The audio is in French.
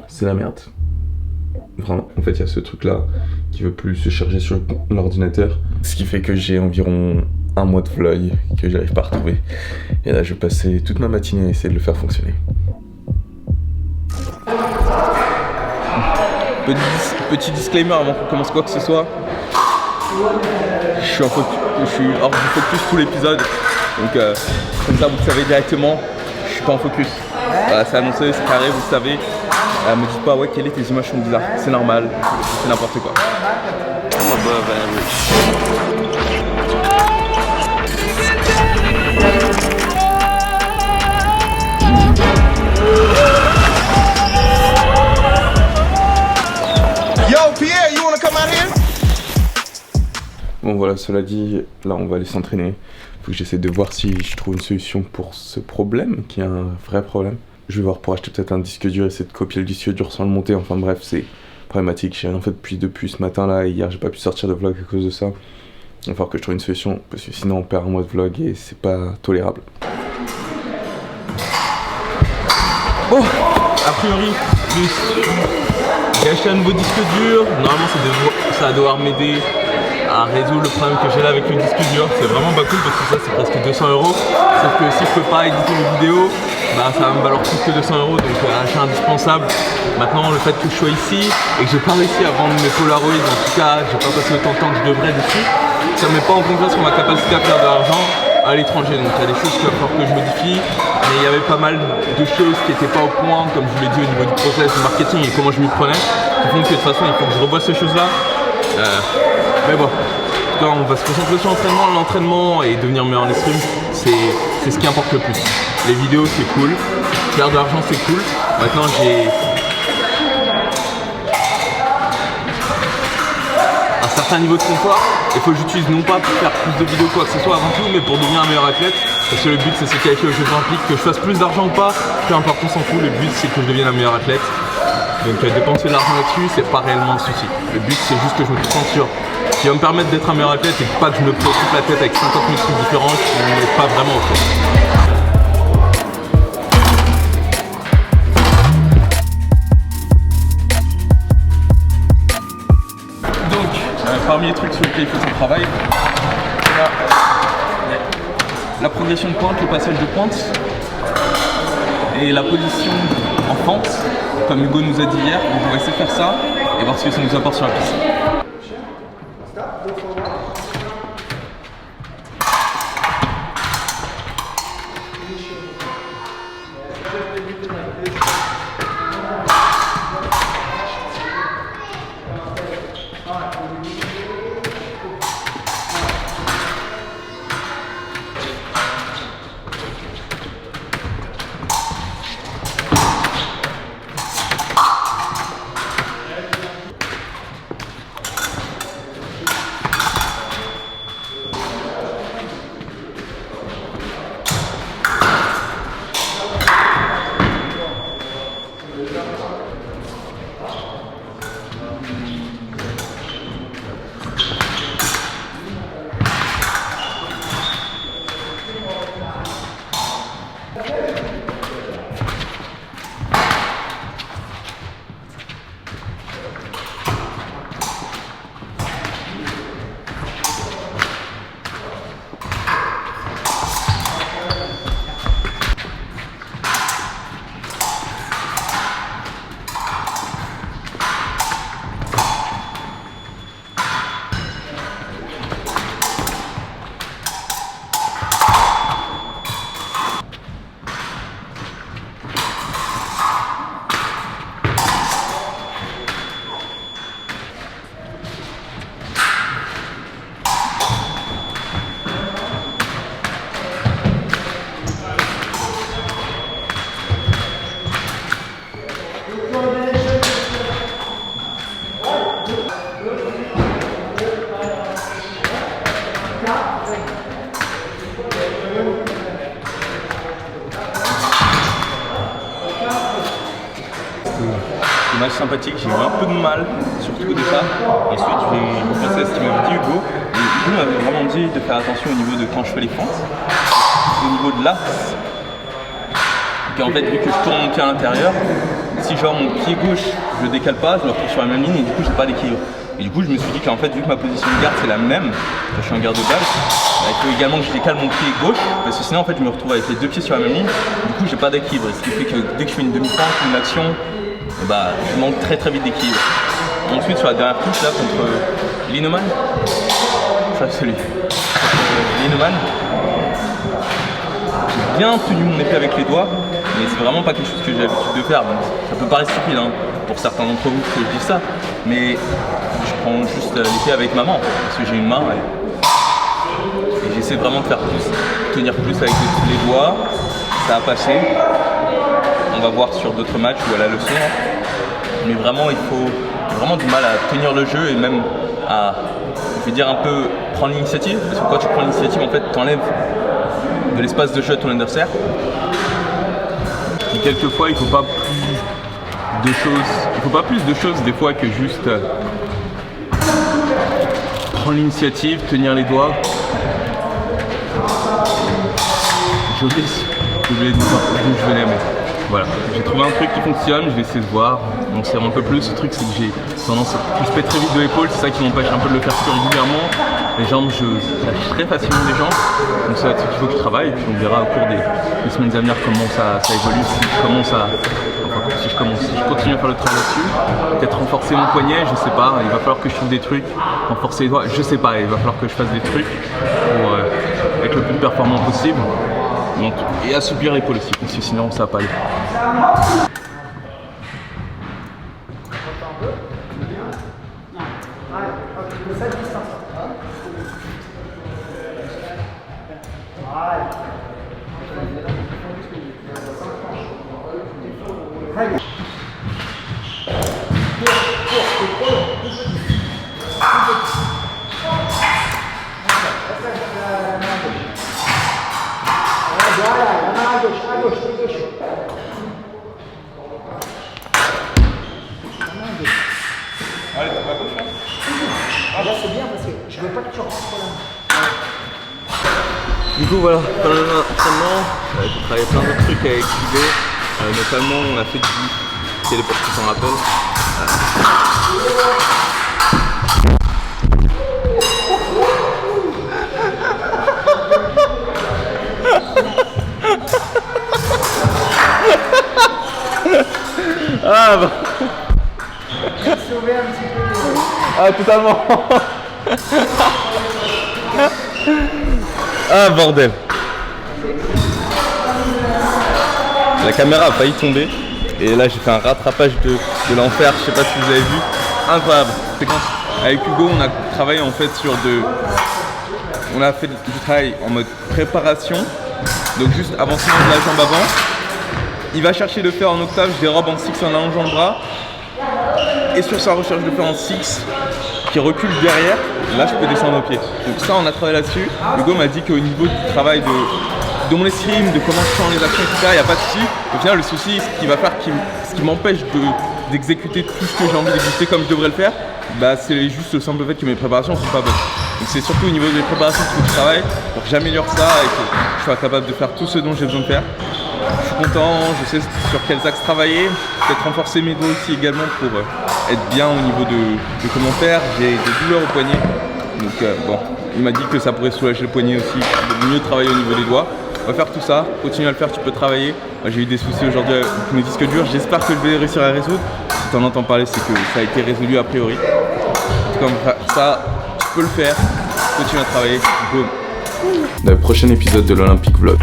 c'est la merde. Vraiment, en fait, il y a ce truc-là qui veut plus se charger sur l'ordinateur. Ce qui fait que j'ai environ un mois de vlog que j'arrive pas à retrouver. Et là, je vais passer toute ma matinée à essayer de le faire fonctionner. Petit disclaimer avant qu'on commence quoi que ce soit. Je suis hors du focus tout l'épisode. Donc, comme ça, vous le savez directement, je suis pas en focus. Voilà, c'est annoncé, c'est carré, vous le savez. Me dites pas, ouais, quelles tes images sont bizarres. C'est normal, c'est n'importe quoi. Yo, Pierre, you wanna come out here? Bon voilà, cela dit, là on va aller s'entraîner. Faut que j'essaie de voir si je trouve une solution pour ce problème, qui est un vrai problème. Je vais voir pour acheter peut-être un disque dur, essayer de copier le disque dur sans le monter. Enfin bref, c'est problématique. J'ai rien fait depuis ce matin là, et hier j'ai pas pu sortir de vlog à cause de ça. Il va falloir que je trouve une solution, parce que sinon on perd un mois de vlog et c'est pas tolérable. Bon, a priori, j'ai acheté un nouveau disque dur. Normalement ça va devoir m'aider à résoudre le problème que j'ai là avec le disque dur. C'est vraiment pas cool parce que ça c'est presque 200 €. Sauf que si je peux pas éditer mes vidéos, bah ça va me valoir plus que 200 €, donc achat indispensable. Maintenant le fait que je sois ici et que j'ai pas réussi à vendre mes Polaroids, en tout cas j'ai pas passé autant de temps que je devrais dessus, ça me met pas en confiance sur ma capacité à faire de l'argent à l'étranger. Donc il y a des choses qu'il va falloir que je modifie, mais il y avait pas mal de choses qui étaient pas au point, comme je vous l'ai dit au niveau du process, du marketing et comment je m'y prenais, qui font que de toute façon il faut que je revoie ces choses là. Mais bon, en tout cas on va se concentrer sur l'entraînement et devenir meilleur en escrime, c'est ce qui importe le plus. Les vidéos c'est cool, faire de l'argent c'est cool. Maintenant j'ai un certain niveau de confort, il faut que j'utilise non pas pour faire plus de vidéos quoi que ce soit avant tout, mais pour devenir un meilleur athlète. Parce que le but c'est se qualifier aux Jeux Olympiques, que je fasse plus d'argent ou pas, peu importe on s'en fout, le but c'est que je devienne un meilleur athlète. Donc dépenser de l'argent là-dessus, c'est pas réellement un souci. Le but c'est juste que je me concentre sur ce qui va me permettre d'être un meilleur athlète et pas que je me préoccupe la tête avec 50 000 trucs différents qui ne m'aident pas vraiment au fait. Donc, parmi les trucs sur lesquels il faut son travail, on a la progression de pointe, le passage de pointe et la position en fente, comme Hugo nous a dit hier. Donc on va essayer de faire ça et voir ce que ça nous apporte sur la piste. Match sympathique, j'ai eu un peu de mal, surtout déjà. Ensuite, je pensais à ce qu'il m'avait dit Hugo. Et Hugo m'avait vraiment dit de faire attention au niveau de quand je fais les fentes, au niveau de l'axe. Et en fait, vu que je tourne mon pied à l'intérieur, si genre mon pied gauche, je le décale pas, je le retrouve sur la même ligne et du coup j'ai pas d'équilibre. Et du coup je me suis dit qu'en fait vu que ma position de garde c'est la même, je suis en garde de base, il faut également que je décale mon pied gauche parce que sinon en fait je me retrouve avec les deux pieds sur la même ligne, du coup j'ai pas d'équilibre. Ce qui fait que dès que je fais une demi-pente ou une action, je manque très vite d'équilibre. Ensuite sur la dernière touche là contre Linoman, ça c'est celui, Linoman, j'ai bien tenu mon épée avec les doigts, mais c'est vraiment pas quelque chose que j'ai l'habitude de faire. Donc, ça peut paraître stupide hein, pour certains d'entre vous que je dis ça, mais je prends juste l'épée avec ma main en fait, parce que j'ai une main et j'essaie vraiment de faire plus, tenir plus avec les doigts. Ça a passé, on va voir sur d'autres matchs ou à la leçon, mais vraiment il faut vraiment du mal à tenir le jeu et même à, je vais dire un peu, prendre l'initiative, parce que quand tu prends l'initiative en fait tu enlèves de l'espace de jeu à ton adversaire. Et quelquefois il faut pas plus de choses des fois que juste prendre l'initiative, tenir les doigts. J'ai oublié d'où je venais, mais voilà. J'ai trouvé un truc qui fonctionne, je vais essayer de voir. On serre un peu plus. Le truc c'est que j'ai tendance à plus péter très vite de l'épaule, c'est ça qui m'empêche un peu de le faire plus régulièrement. Les jambes, je lâche très facilement les jambes, donc c'est là-dessus qu'il faut que je travaille, et puis on verra au cours des semaines à venir comment ça évolue, si je continue à faire le travail là-dessus, peut-être renforcer mon poignet, je sais pas, il va falloir que je trouve des trucs, renforcer les doigts, je sais pas, il va falloir que je fasse des trucs pour être le plus performant possible, donc, et assouplir l'épaule aussi, parce que sinon ça va pas aller. Allez, t'as pas gauche là? Ah là c'est bien parce que je veux pas que tu rentres là. Du coup voilà, pendant l'entraînement, j'ai travaillé plein d'autres trucs avec JB, notamment on a fait du téléport, tu t'en rappelles. Ah bah. Sauver un petit peu. Ah totalement. Ah bordel. La caméra a failli tomber et là j'ai fait un rattrapage de l'enfer, je sais pas si vous avez vu. Incroyable. Avec Hugo on a travaillé en fait on a fait du travail en mode préparation, donc juste avancement de la jambe avant. Il va chercher de faire en octave, je dérobe en 6 en allongeant le bras. Et sur sa recherche de faire en 6, qui recule derrière, là je peux descendre au pied. Donc ça on a travaillé là-dessus. Hugo m'a dit qu'au niveau du travail de mon escrime, de comment je sens les actions, etc., il n'y a pas de souci. Au final le souci, ce qui va faire, ce qui m'empêche d'exécuter tout ce que j'ai envie d'exécuter comme je devrais le faire, c'est juste le simple fait que mes préparations ne sont pas bonnes. Donc c'est surtout au niveau des préparations qu'il faut que je travaille pour que j'améliore ça et que je sois capable de faire tout ce dont j'ai besoin de faire. Je suis content, je sais sur quels axes travailler, peut-être renforcer mes doigts aussi également pour être bien au niveau de comment faire. J'ai des douleurs au poignet, donc bon, il m'a dit que ça pourrait soulager le poignet aussi, de mieux travailler au niveau des doigts. On va faire tout ça, continue à le faire, tu peux travailler. J'ai eu des soucis aujourd'hui avec mes disques durs, j'espère que je vais réussir à résoudre. Si tu en entends parler, c'est que ça a été résolu a priori. En tout cas, on va faire ça, tu peux le faire, continue à travailler, boum. Dans le prochain épisode de l'Olympic Vlog.